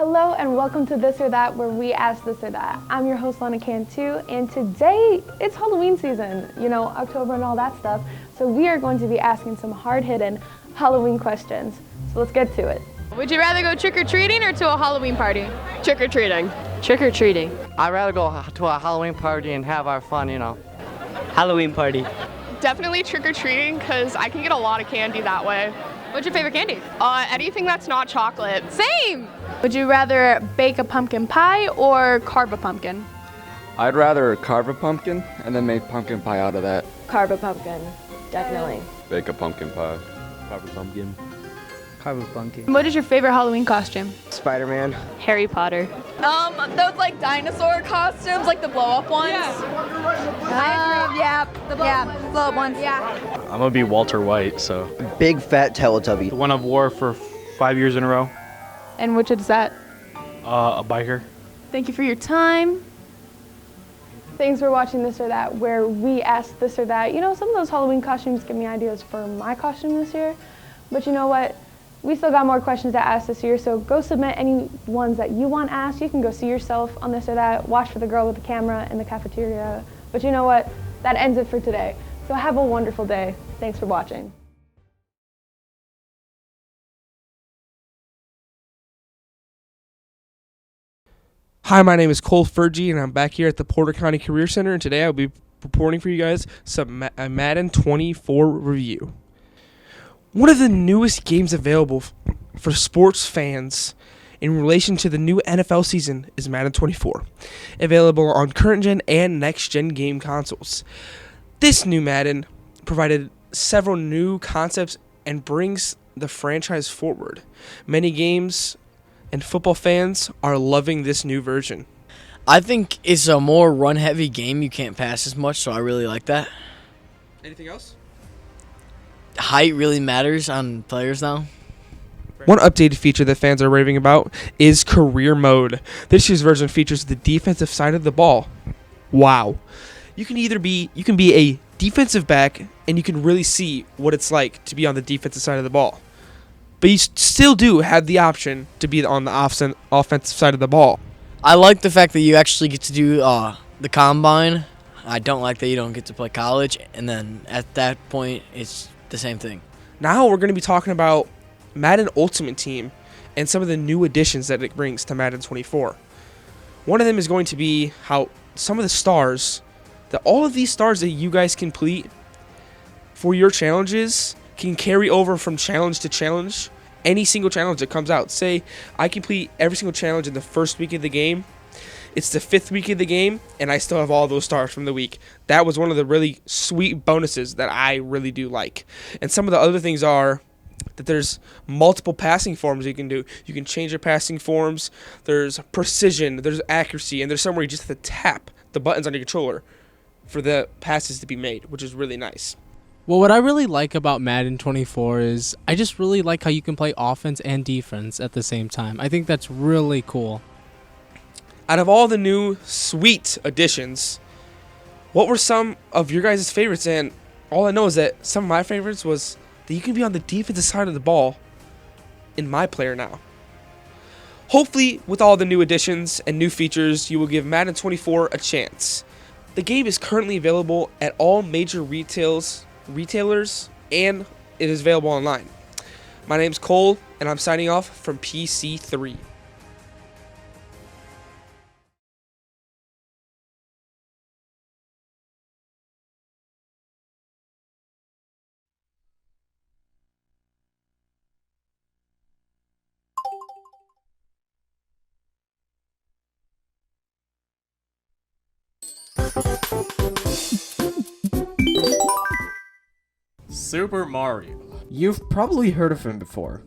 Hello and welcome to This or That, where we ask this or that. I'm your host, Lana Cantu, and today it's Halloween season, October and all that stuff. So we are going to be asking some hard-hitting Halloween questions. So let's get to it. Would you rather go trick-or-treating or to a Halloween party? Trick-or-treating. Trick-or-treating. I'd rather go to a Halloween party and have our fun, Halloween party. Definitely trick-or-treating because I can get a lot of candy that way. What's your favorite candy? Anything that's not chocolate. Same! Would you rather bake a pumpkin pie or carve a pumpkin? I'd rather carve a pumpkin and then make pumpkin pie out of that. Carve a pumpkin, definitely. Bake a pumpkin pie. Carve a pumpkin. Carve a pumpkin. What is your favorite Halloween costume? Spider-Man. Harry Potter. Those like dinosaur costumes, like the blow-up ones. Yeah, blow-up ones. Yeah. I'm gonna be Walter White, so. Big fat Teletubby. The one I've wore for 5 years in a row. And which is that? A biker. Thank you for your time. Thanks for watching This or That, where we ask this or that. Some of those Halloween costumes give me ideas for my costume this year. But you know what? We still got more questions to ask this year, so go submit any ones that you want asked. You can go see yourself on This or That, watch for the girl with the camera in the cafeteria. But you know what? That ends it for today. So have a wonderful day. Thanks for watching. Hi, my name is Cole Fergie, and I'm back here at the Porter County Career Center, and today I'll be reporting for you guys a Madden 24 review. One of the newest games available for sports fans in relation to the new NFL season is Madden 24, available on current-gen and next-gen game consoles. This new Madden provided several new concepts and brings the franchise forward. Many games and football fans are loving this new version. I think it's a more run-heavy game. You can't pass as much, so I really like that. Anything else? Height really matters on players now. One updated feature that fans are raving about is career mode. This year's version features the defensive side of the ball. Wow. You can be a defensive back and you can really see what it's like to be on the defensive side of the ball. But you still do have the option to be on the offensive side of the ball. I like the fact that you actually get to do the combine. I don't like that you don't get to play college, and then at that point, it's the same thing. Now we're going to be talking about Madden Ultimate Team and some of the new additions that it brings to Madden 24. One of them is going to be how some of the stars, all of these stars that you guys complete for your challenges can carry over from challenge to challenge. Any single challenge that comes out. Say I complete every single challenge in the first week of the game. It's the 5th week of the game, and I still have all those stars from the week. That was one of the really sweet bonuses that I really do like. And some of the other things are that there's multiple passing forms you can do. You can change your passing forms. There's precision, there's accuracy, and there's somewhere you just have to tap the buttons on your controller for the passes to be made, which is really nice. Well, what I really like about Madden 24 is I just really like how you can play offense and defense at the same time. I think that's really cool. Out of all the new sweet additions, what were some of your guys' favorites? And all I know is that some of my favorites was that you can be on the defensive side of the ball in my player now. Hopefully, with all the new additions and new features, you will give Madden 24 a chance. The game is currently available at all major retailers, and it is available online. My name's Cole, and I'm signing off from PC3. Super Mario. You've probably heard of him before.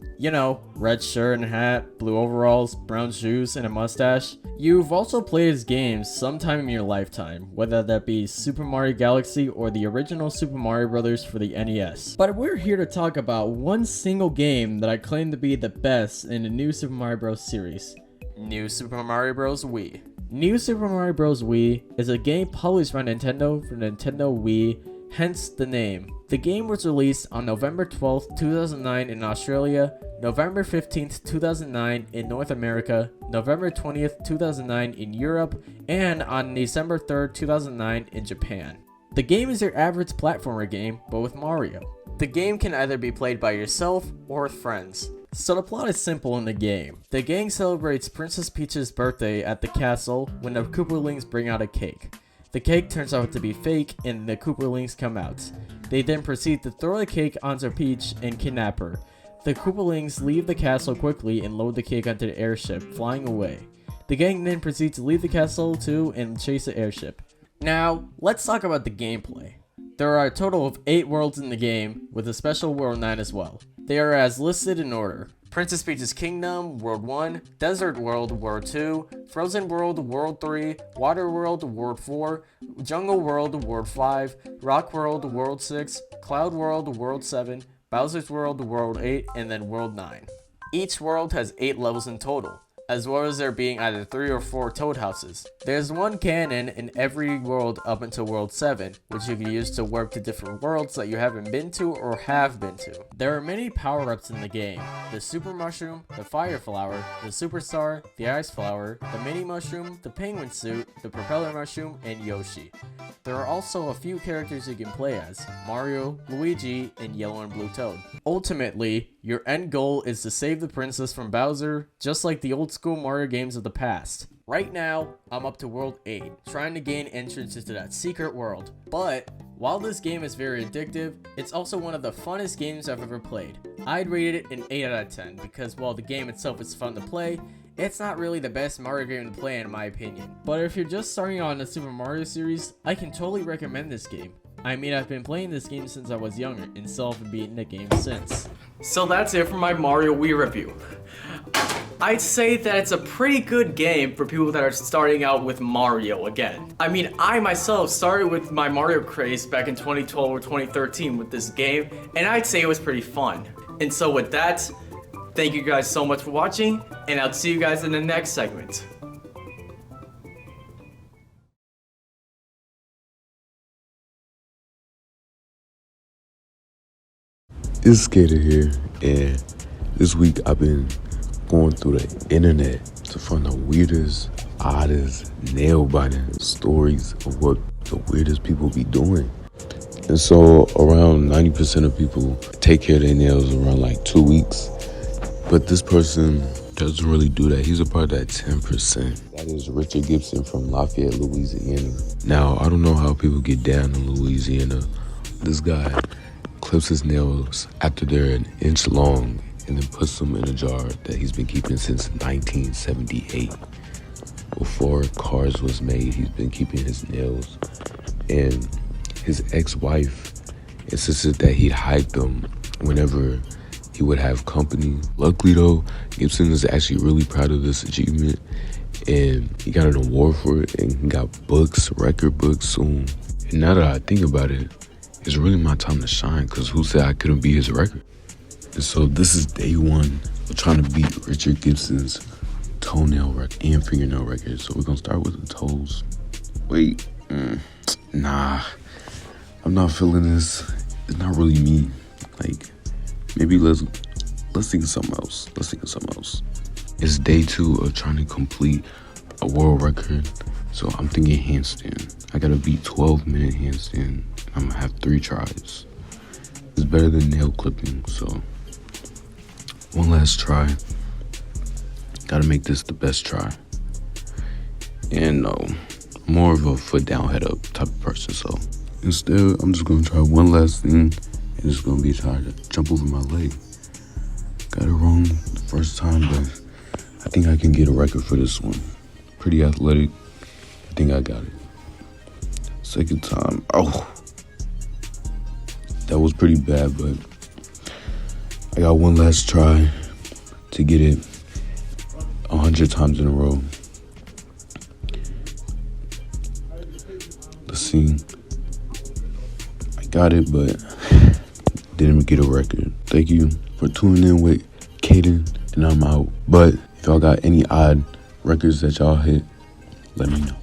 Red shirt and hat, blue overalls, brown shoes, and a mustache. You've also played his games sometime in your lifetime, whether that be Super Mario Galaxy or the original Super Mario Bros. For the NES. But we're here to talk about one single game that I claim to be the best in the new Super Mario Bros. Series. New Super Mario Bros. Wii. New Super Mario Bros. Wii is a game published by Nintendo for Nintendo Wii hence the name. The game was released on November 12th, 2009 in Australia, November 15th, 2009 in North America, November 20th, 2009 in Europe, and on December 3rd, 2009 in Japan. The game is your average platformer game, but with Mario. The game can either be played by yourself or with friends. So the plot is simple in the game. The gang celebrates Princess Peach's birthday at the castle when the Koopalings bring out a cake. The cake turns out to be fake and the Koopalings come out. They then proceed to throw the cake onto Peach and kidnap her. The Koopalings leave the castle quickly and load the cake onto the airship, flying away. The gang then proceeds to leave the castle too and chase the airship. Now, let's talk about the gameplay. There are a total of 8 worlds in the game, with a special World 9 as well. They are as listed in order: Princess Peach's Kingdom, World 1, Desert World, World 2, Frozen World, World 3, Water World, World 4, Jungle World, World 5, Rock World, World 6, Cloud World, World 7, Bowser's World, World 8, and then World 9. Each world has 8 levels in total, as well as there being either 3 or 4 Toad Houses. There's one cannon in every world up until World 7, which you can use to warp to different worlds that you haven't been to or have been to. There are many power-ups in the game: the Super Mushroom, the Fire Flower, the Superstar, the Ice Flower, the Mini Mushroom, the Penguin Suit, the Propeller Mushroom, and Yoshi. There are also a few characters you can play as: Mario, Luigi, and Yellow and Blue Toad. Ultimately, your end goal is to save the princess from Bowser, just like the old school Mario games of the past. Right now, I'm up to World 8, trying to gain entrance into that secret world. But while this game is very addictive, it's also one of the funnest games I've ever played. I'd rate it an 8 out of 10 because while the game itself is fun to play, it's not really the best Mario game to play in my opinion. But if you're just starting out in the Super Mario series, I can totally recommend this game. I mean, I've been playing this game since I was younger and still haven't beaten the game since. So that's it for my Mario Wii review. I'd say that it's a pretty good game for people that are starting out with Mario again. I mean, I myself started with my Mario craze back in 2012 or 2013 with this game, and I'd say it was pretty fun. And so with that, thank you guys so much for watching, and I'll see you guys in the next segment. It's Skater here, and this week I've been going through the internet to find the weirdest, oddest, nail-biting stories of what the weirdest people be doing. And so around 90% of people take care of their nails around like 2 weeks, but this person doesn't really do that. He's a part of that 10%. That is Richard Gibson from Lafayette, Louisiana. Now, I don't know how people get down in Louisiana. This guy clips his nails after they're an inch long and then puts them in a jar that he's been keeping since 1978. Before cars was made, he's been keeping his nails. And his ex-wife insisted that he'd hide them whenever he would have company. Luckily though, Gibson is actually really proud of this achievement, and he got an award for it, and he got books, record books soon. And now that I think about it, it's really my time to shine, because who said I couldn't beat his record? And so this is day one of trying to beat Richard Gibson's toenail record and fingernail record. So we're gonna start with the toes. Wait, nah, I'm not feeling this. It's not really me. Like, maybe let's think of something else. It's day 2 of trying to complete a world record. So I'm thinking handstand. I gotta beat 12-minute handstand. I'm gonna have 3 tries. It's better than nail clipping, so one last try. Gotta make this the best try. And no, more of a foot down, head up type of person, so instead, I'm just gonna try one last thing, and it's gonna be trying to jump over my leg. Got it wrong the first time, but I think I can get a record for this one. Pretty athletic. I think I got it. Second time, oh, that was pretty bad, but I got one last try to get it 100 times in a row. Let's see. I got it, but didn't get a record. Thank you for tuning in with Caden, and I'm out. But if y'all got any odd records that y'all hit, let me know.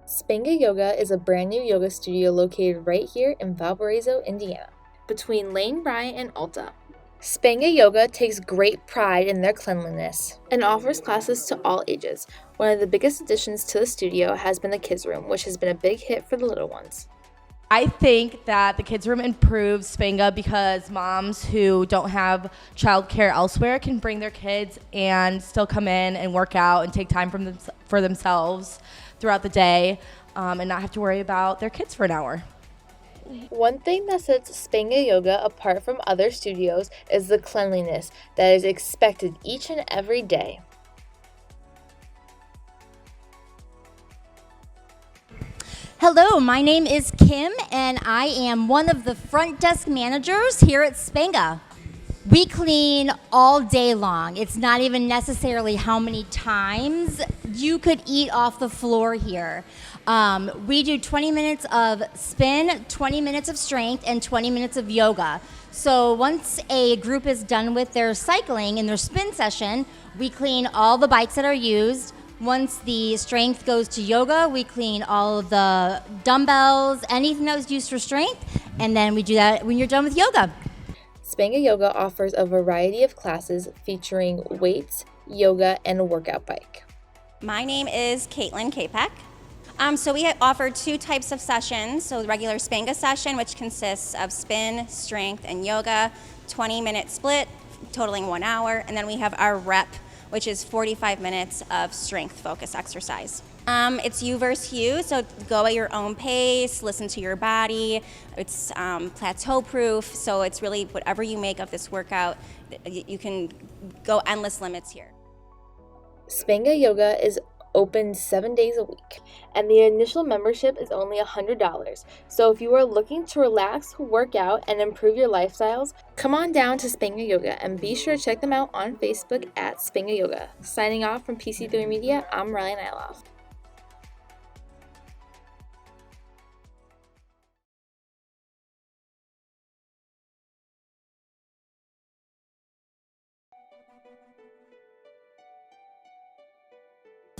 Spenga Yoga is a brand new yoga studio located right here in Valparaiso, Indiana, between Lane Bryant and Alta. Spenga Yoga takes great pride in their cleanliness and offers classes to all ages. One of the biggest additions to the studio has been the kids' room, which has been a big hit for the little ones. I think that the kids' room improves Spenga because moms who don't have childcare elsewhere can bring their kids and still come in and work out and take time for themselves throughout the day and not have to worry about their kids for an hour. One thing that sets Spenga Yoga apart from other studios is the cleanliness that is expected each and every day. Hello, my name is Kim, and I am one of the front desk managers here at Spenga. We clean all day long. It's not even necessarily how many times you could eat off the floor here. We do 20 minutes of spin, 20 minutes of strength, and 20 minutes of yoga. So once a group is done with their cycling and their spin session, we clean all the bikes that are used. Once the strength goes to yoga, we clean all of the dumbbells, anything that was used for strength, and then we do that when you're done with yoga. Spenga Yoga offers a variety of classes featuring weights, yoga, and a workout bike. My name is Caitlin Kapek. So we offer two types of sessions. So the regular Spenga session, which consists of spin, strength, and yoga, 20-minute split, totaling 1 hour. And then we have our rep, which is 45 minutes of strength focus exercise. It's you versus you, so go at your own pace, listen to your body. It's plateau proof, so it's really whatever you make of this workout, you can go endless limits here. Spenga Yoga is open 7 days a week, and the initial membership is only $100. So if you are looking to relax, work out, and improve your lifestyles, come on down to Spenga Yoga and be sure to check them out on Facebook at Spenga Yoga. Signing off from PC3 Media, I'm Riley Nyloff.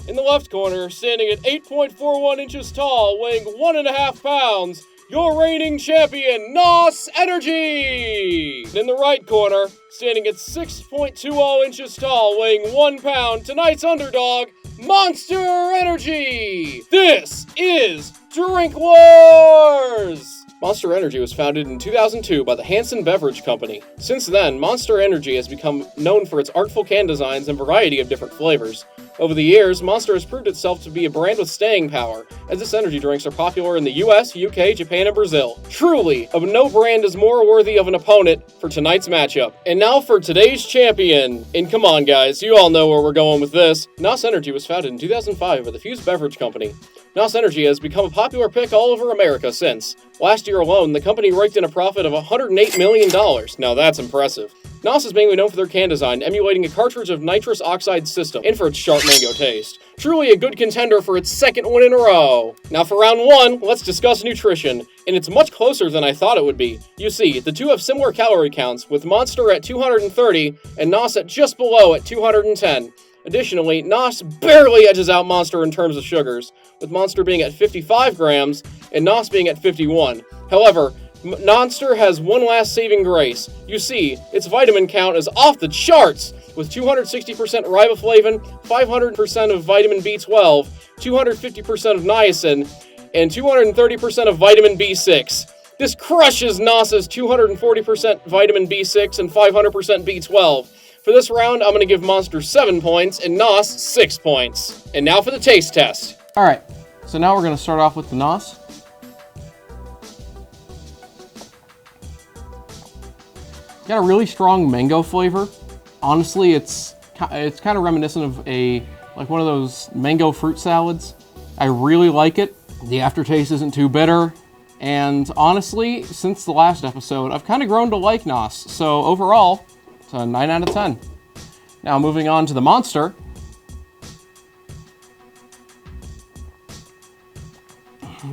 In the left corner, standing at 8.41 inches tall, weighing 1.5 pounds, your reigning champion, NOS Energy! In the right corner, standing at 6.20 inches tall, weighing 1 pound, tonight's underdog, Monster Energy! This is Drink Wars! Monster Energy was founded in 2002 by the Hanson Beverage Company. Since then, Monster Energy has become known for its artful can designs and variety of different flavors. Over the years, Monster has proved itself to be a brand with staying power, as its energy drinks are popular in the US, UK, Japan, and Brazil. Truly, no brand is more worthy of an opponent for tonight's matchup. And now for today's champion. And come on guys, you all know where we're going with this. NOS Energy was founded in 2005 by the Fuse Beverage Company. NOS Energy has become a popular pick all over America since. Last year alone, the company raked in a profit of $108 million. Now that's impressive. NOS is mainly known for their can design, emulating a cartridge of nitrous oxide system, and for its sharp mango taste. Truly a good contender for its second win in a row. Now for round one, let's discuss nutrition, and it's much closer than I thought it would be. You see, the two have similar calorie counts, with Monster at 230 and NOS at just below at 210. Additionally, NOS barely edges out Monster in terms of sugars, with Monster being at 55 grams and NOS being at 51. However, Monster has one last saving grace. You see, its vitamin count is off the charts, with 260% riboflavin, 500% of vitamin B12, 250% of niacin, and 230% of vitamin B6. This crushes NOS's 240% vitamin B6 and 500% B12. For this round, I'm going to give Monster 7 points and NOS 6 points. And now for the taste test. Alright, so now we're going to start off with the NOS. Got a really strong mango flavor. Honestly, it's kind of reminiscent of one of those mango fruit salads. I really like it. The aftertaste isn't too bitter. And honestly, since the last episode, I've kind of grown to like NOS. So overall, it's a 9 out of 10. Now moving on to the Monster.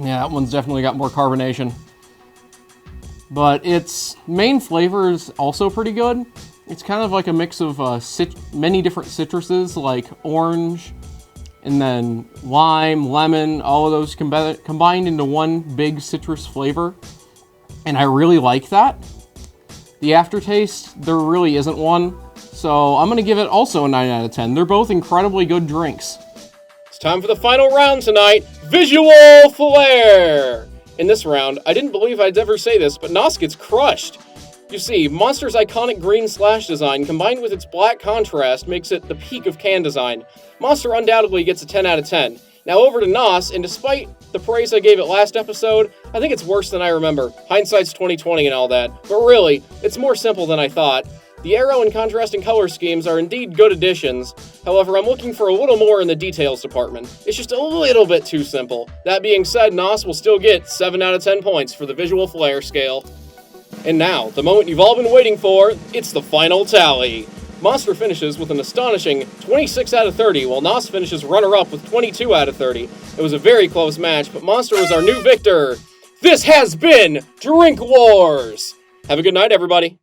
Yeah, that one's definitely got more carbonation. But its main flavor is also pretty good. It's kind of like a mix of many different citruses like orange, and then lime, lemon, all of those combined into one big citrus flavor. And I really like that. The aftertaste, there really isn't one. So I'm gonna give it also a 9 out of 10. They're both incredibly good drinks. It's time for the final round tonight, Visual Flair. In this round, I didn't believe I'd ever say this, but Nos gets crushed. You see, Monster's iconic green slash design combined with its black contrast makes it the peak of can design. Monster undoubtedly gets a 10 out of 10. Now over to Nos, and despite the praise I gave it last episode, I think it's worse than I remember. Hindsight's 20/20 and all that. But really, it's more simple than I thought. The arrow and contrasting color schemes are indeed good additions. However, I'm looking for a little more in the details department. It's just a little bit too simple. That being said, Nos will still get 7 out of 10 points for the Visual Flair scale. And now, the moment you've all been waiting for, it's the final tally. Monster finishes with an astonishing 26 out of 30, while Nos finishes runner-up with 22 out of 30. It was a very close match, but Monster was our new victor. This has been Drink Wars! Have a good night, everybody.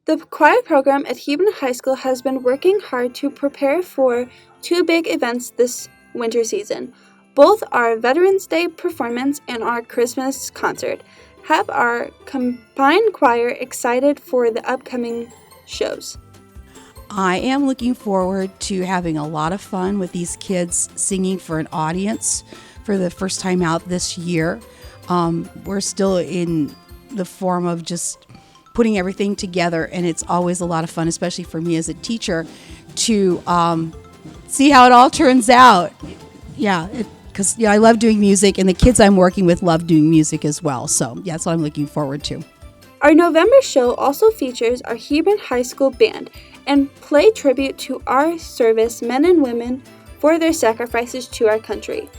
The choir program at Hebron High School has been working hard to prepare for 2 big events this winter season. Both our Veterans Day performance and our Christmas concert. Have our combined choir excited for the upcoming shows. I am looking forward to having a lot of fun with these kids singing for an audience for the first time out this year. We're still in the form of just putting everything together, and it's always a lot of fun, especially for me as a teacher, to see how it all turns out. Yeah, because I love doing music, and the kids I'm working with love doing music as well. So yeah, that's what I'm looking forward to. Our November show also features our Hebron High School band and play tribute to our service men and women for their sacrifices to our country.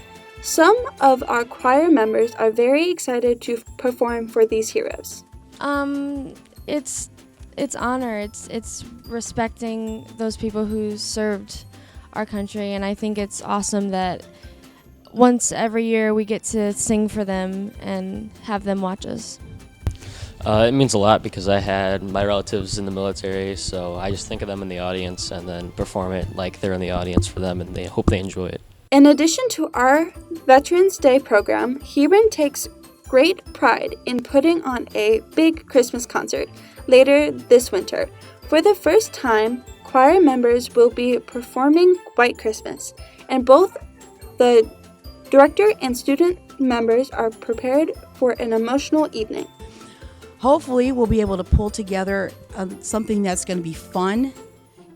Some of our choir members are very excited to perform for these heroes. It's honor. It's respecting those people who served our country, and I think it's awesome that once every year we get to sing for them and have them watch us. It means a lot because I had my relatives in the military, so I just think of them in the audience and then perform it like they're in the audience for them, and they hope they enjoy it. In addition to our Veterans Day program, Hebron takes great pride in putting on a big Christmas concert later this winter. For the first time, choir members will be performing White Christmas, and both the director and student members are prepared for an emotional evening. Hopefully, we'll be able to pull together something that's going to be fun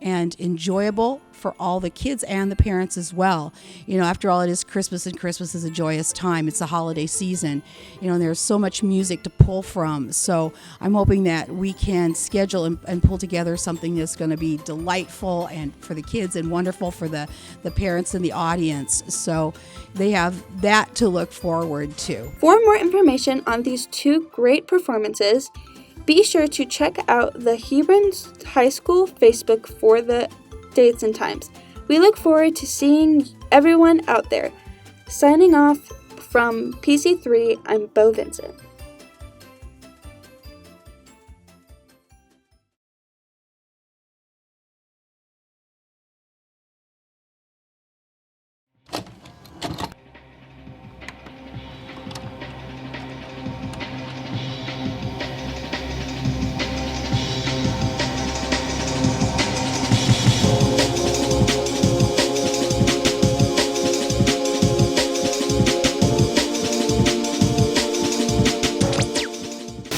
and enjoyable for all the kids and the parents as well. You know, after all, it is Christmas, and Christmas is a joyous time. It's a holiday season, and there's so much music to pull from. So I'm hoping that we can schedule and pull together something that's going to be delightful and for the kids and wonderful for the parents and the audience. So they have that to look forward to. For more information on these 2 great performances, be sure to check out the Hebron High School Facebook for the dates and times. We look forward to seeing everyone out there. Signing off from PC3, I'm Bo Vincent.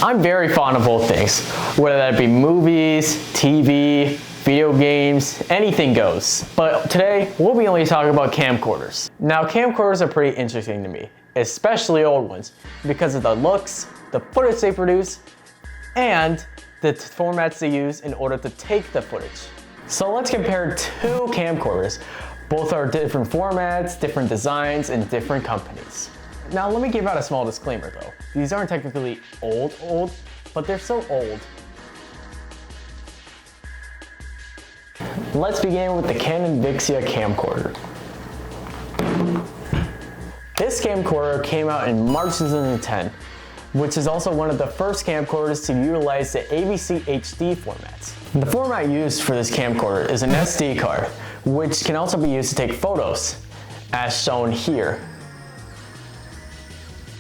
I'm very fond of both things, whether that be movies, TV, video games, anything goes. But today, we'll be only talking about camcorders. Now, camcorders are pretty interesting to me, especially old ones, because of the looks, the footage they produce, and the formats they use in order to take the footage. So let's compare 2 camcorders. Both are different formats, different designs, and different companies. Now let me give out a small disclaimer though. These aren't technically old, but they're so old. Let's begin with the Canon Vixia camcorder. This camcorder came out in March 2010. which is also one of the first camcorders to utilize the AVC HD format. The format used for this camcorder is an SD card, which can also be used to take photos, as shown here.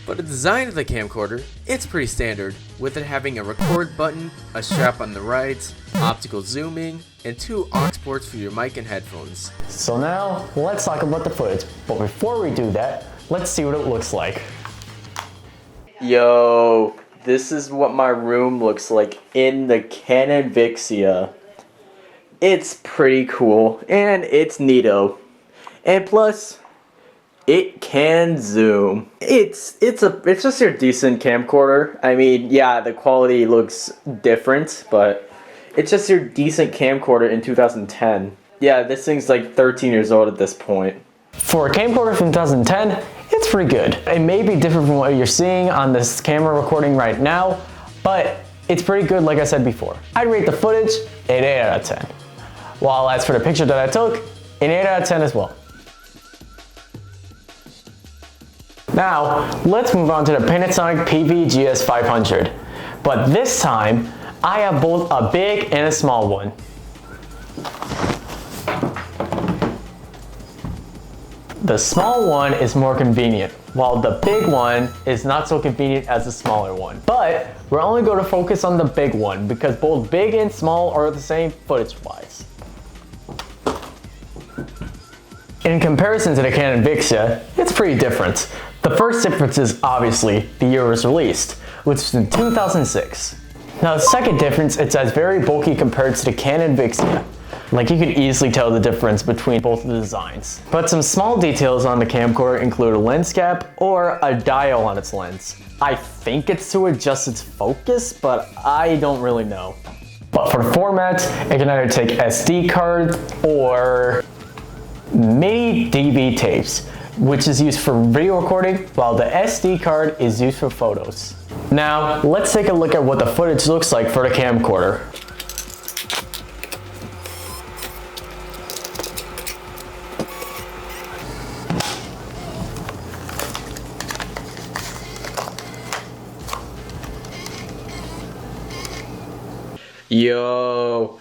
For the design of the camcorder, it's pretty standard, with it having a record button, a strap on the right, optical zooming, and 2 aux ports for your mic and headphones. So now, let's talk about the footage, but before we do that, let's see what it looks like. Yo, this is what my room looks like in the Canon Vixia. It's pretty cool, and it's neato. And plus, it can zoom. It's just your decent camcorder. I mean, yeah, the quality looks different, but it's just your decent camcorder in 2010. Yeah, this thing's like 13 years old at this point. For a camcorder from 2010, it's pretty good. It may be different from what you're seeing on this camera recording right now, but it's pretty good like I said before. I'd rate the footage an 8 out of 10. While as for the picture that I took, an 8 out of 10 as well. Now, let's move on to the Panasonic PV-GS500. But this time, I have both a big and a small one. The small one is more convenient, while the big one is not so convenient as the smaller one. But we're only going to focus on the big one because both big and small are the same footage-wise. In comparison to the Canon Vixia, it's pretty different. The first difference is obviously the year it was released, which was in 2006. Now the second difference, it's as very bulky compared to the Canon Vixia. Like you could easily tell the difference between both of the designs. But some small details on the camcorder include a lens cap or a dial on its lens. I think it's to adjust its focus, but I don't really know. But for the format, it can either take SD card or mini DV tapes, which is used for video recording, while the SD card is used for photos. Now, let's take a look at what the footage looks like for the camcorder. Yo,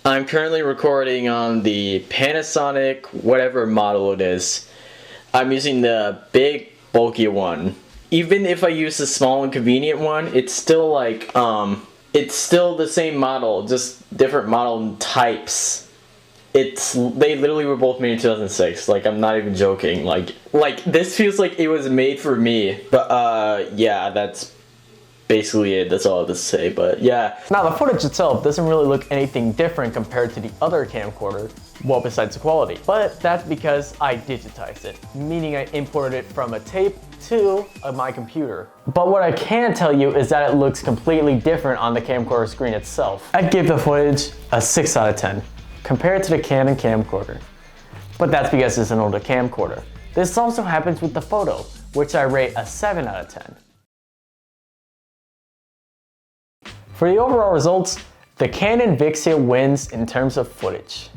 I'm currently recording on the Panasonic whatever model it is. I'm using the big bulky one. Even if I use the small and convenient one, it's still like it's still the same model, just different model types. They literally were both made in 2006. Like I'm not even joking. Like this feels like it was made for me. But yeah, that's basically it. That's all I have to say. But yeah. Now the footage itself doesn't really look anything different compared to the other camcorder. Well, besides the quality. But that's because I digitized it, meaning I imported it from a tape to my computer. But what I can tell you is that it looks completely different on the camcorder screen itself. I'd give the footage a 6 out of 10 compared to the Canon camcorder. But that's because it's an older camcorder. This also happens with the photo, which I rate a 7 out of 10. For the overall results, the Canon Vixia wins in terms of footage.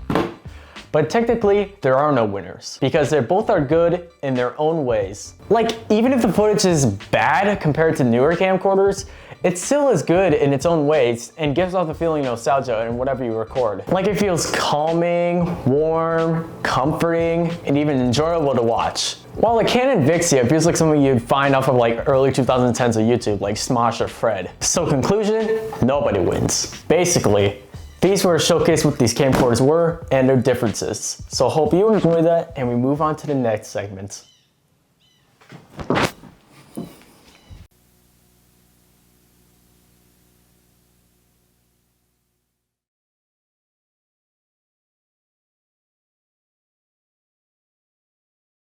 But technically, there are no winners, because they both are good in their own ways. Like, even if the footage is bad compared to newer camcorders, it still is good in its own ways and gives off the feeling of nostalgia in whatever you record. Like it feels calming, warm, comforting, and even enjoyable to watch. While the Canon Vixia feels like something you'd find off of like early 2010s on YouTube, like Smosh or Fred. So conclusion, nobody wins. Basically, these were a showcase what these camcorders were and their differences. So hope you enjoyed that, and we move on to the next segment.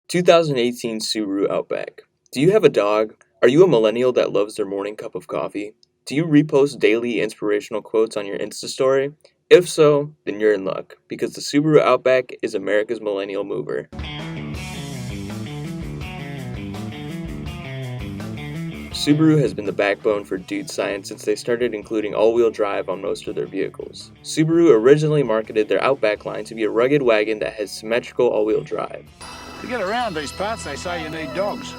(2018) Subaru Outback. Do you have a dog? Are you a millennial that loves their morning cup of coffee? Do you repost daily inspirational quotes on your Insta story? If so, then you're in luck, because the Subaru Outback is America's millennial mover. Subaru has been the backbone for dude science since they started including all-wheel drive on most of their vehicles. Subaru originally marketed their Outback line to be a rugged wagon that has symmetrical all-wheel drive. To get around these parts, they say you need dogs.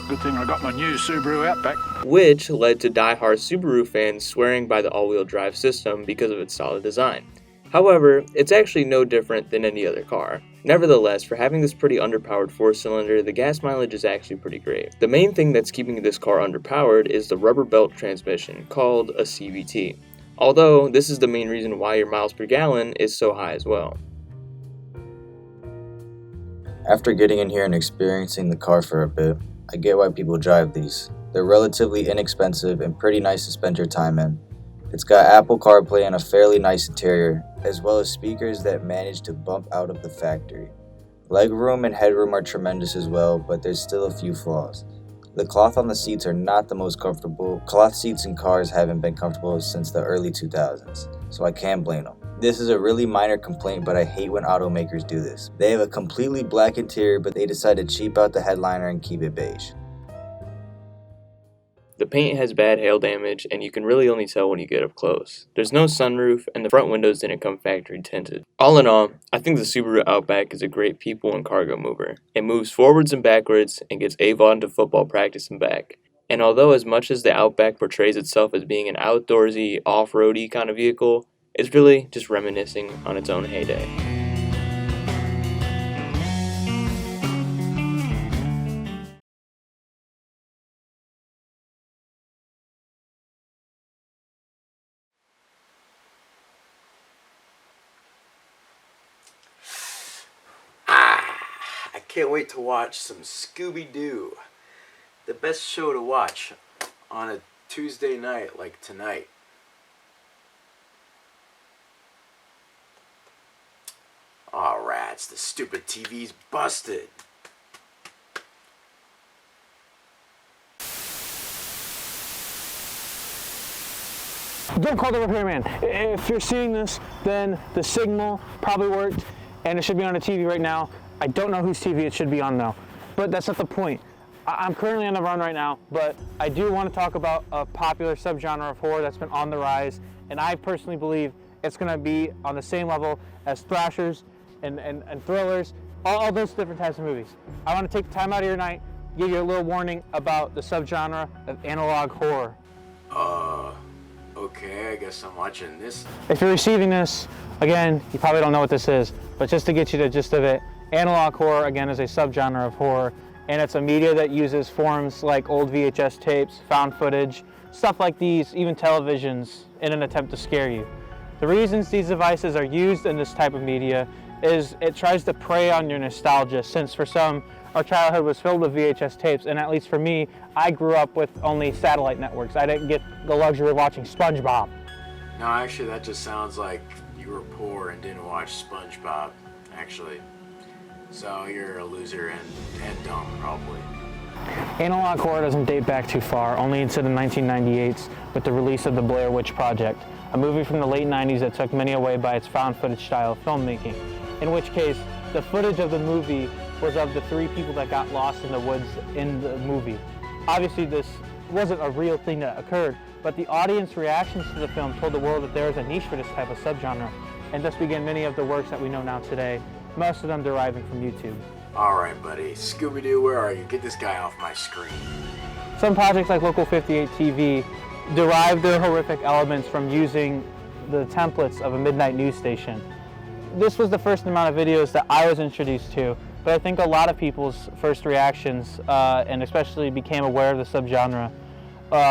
Good thing I got my new Subaru Outback. which led to die-hard Subaru fans swearing by the all-wheel drive system because of its solid design. However, it's actually no different than any other car. Nevertheless, for having this pretty underpowered 4-cylinder, the gas mileage is actually pretty great. The main thing that's keeping this car underpowered is the rubber belt transmission, called a CVT. Although, this is the main reason why your miles per gallon is so high as well. After getting in here and experiencing the car for a bit, I get why people drive these. They're relatively inexpensive and pretty nice to spend your time in. It's got Apple CarPlay and a fairly nice interior, as well as speakers that manage to bump out of the factory. Legroom and headroom are tremendous as well, but there's still a few flaws. The cloth on the seats are not the most comfortable. Cloth seats in cars haven't been comfortable since the early 2000s, so I can't blame them. This is a really minor complaint, but I hate when automakers do this. They have a completely black interior, but they decide to cheap out the headliner and keep it beige. The paint has bad hail damage, and you can really only tell when you get up close. There's no sunroof, and the front windows didn't come factory tinted. All in all, I think the Subaru Outback is a great people and cargo mover. It moves forwards and backwards, and gets Avon to football practice and back. And although as much as the Outback portrays itself as being an outdoorsy, off-roady kind of vehicle, it's really just reminiscing on its own heyday. I can't wait to watch some Scooby-Doo. The best show to watch on a Tuesday night like tonight. Aw, rats, the stupid TV's busted. Don't call the repairman. If you're seeing this, then the signal probably worked and it should be on the TV right now. I don't know whose TV it should be on though, but that's not the point. I'm currently on the run right now, but I do want to talk about a popular subgenre of horror that's been on the rise, and I personally believe it's going to be on the same level as thrashers and thrillers, all those different types of movies. I want to take the time out of your night, give you a little warning about the subgenre of analog horror. Okay, I guess I'm watching this. If you're receiving this, again, you probably don't know what this is, but just to get you the gist of it, analog horror, again, is a subgenre of horror, and it's a media that uses forms like old VHS tapes, found footage, stuff like these, even televisions, in an attempt to scare you. The reasons these devices are used in this type of media is it tries to prey on your nostalgia, since for some, our childhood was filled with VHS tapes, and at least for me, I grew up with only satellite networks. I didn't get the luxury of watching SpongeBob. No, actually, that just sounds like you were poor and didn't watch SpongeBob, actually. So you're a loser and dumb, probably. Analog horror doesn't date back too far, only into the 1998s with the release of the Blair Witch Project, a movie from the late 90s that took many away by its found footage style of filmmaking, in which case the footage of the movie was of the 3 people that got lost in the woods in the movie. Obviously this wasn't a real thing that occurred, but the audience reactions to the film told the world that there is a niche for this type of subgenre, and thus began many of the works that we know now today, most of them deriving from YouTube. Alright, buddy. Scooby-Doo, where are you? Get this guy off my screen. Some projects like Local 58 TV derive their horrific elements from using the templates of a midnight news station. This was the first amount of videos that I was introduced to, but I think a lot of people's first reactions, and especially became aware of the subgenre,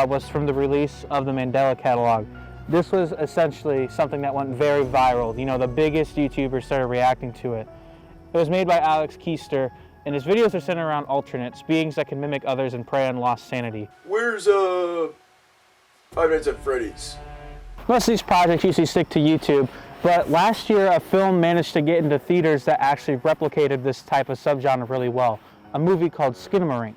was from the release of the Mandela catalog. This was essentially something that went very viral. You know, the biggest YouTubers started reacting to it. It was made by Alex Keister, and his videos are centered around alternates, beings that can mimic others and prey on lost sanity. Where's, 5 Nights at Freddy's? Most of these projects usually stick to YouTube, but last year a film managed to get into theaters that actually replicated this type of subgenre really well, a movie called Skinamarink.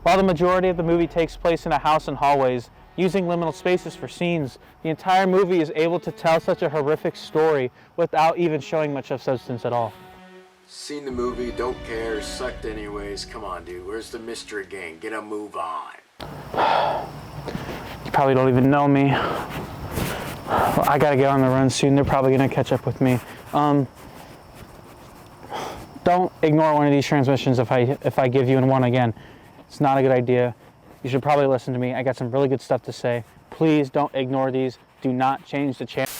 While the majority of the movie takes place in a house and hallways, using liminal spaces for scenes, the entire movie is able to tell such a horrific story without even showing much of substance at all. Seen the movie, don't care, sucked anyways. Come on, dude. Where's the mystery gang? Get a move on. You probably don't even know me. Well, I gotta get on the run soon. They're probably gonna catch up with me. Don't ignore one of these transmissions if I give you one again. It's not a good idea. You should probably listen to me. I got some really good stuff to say. Please don't ignore these. Do not change the channel.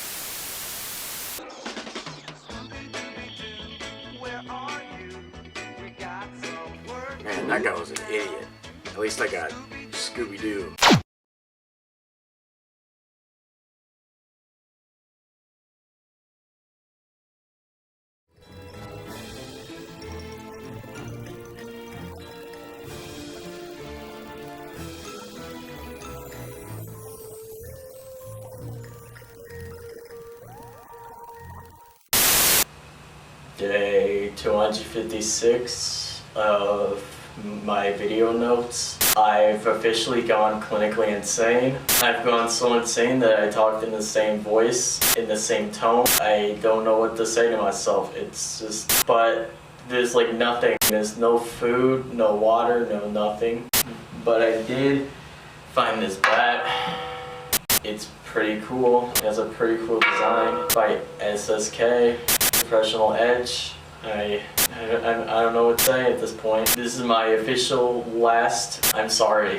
Man, that guy was an idiot. At least I got Scooby-Doo. Day 256 of my video notes. I've officially gone clinically insane. I've gone so insane that I talked in the same voice, in the same tone. I don't know what to say to myself. It's just, but there's like nothing. There's no food, no water, no nothing. But I did find this bat. It's pretty cool. It has a pretty cool design by SSK. Professional Edge. I don't know what to say at this point. This is my official last I'm sorry.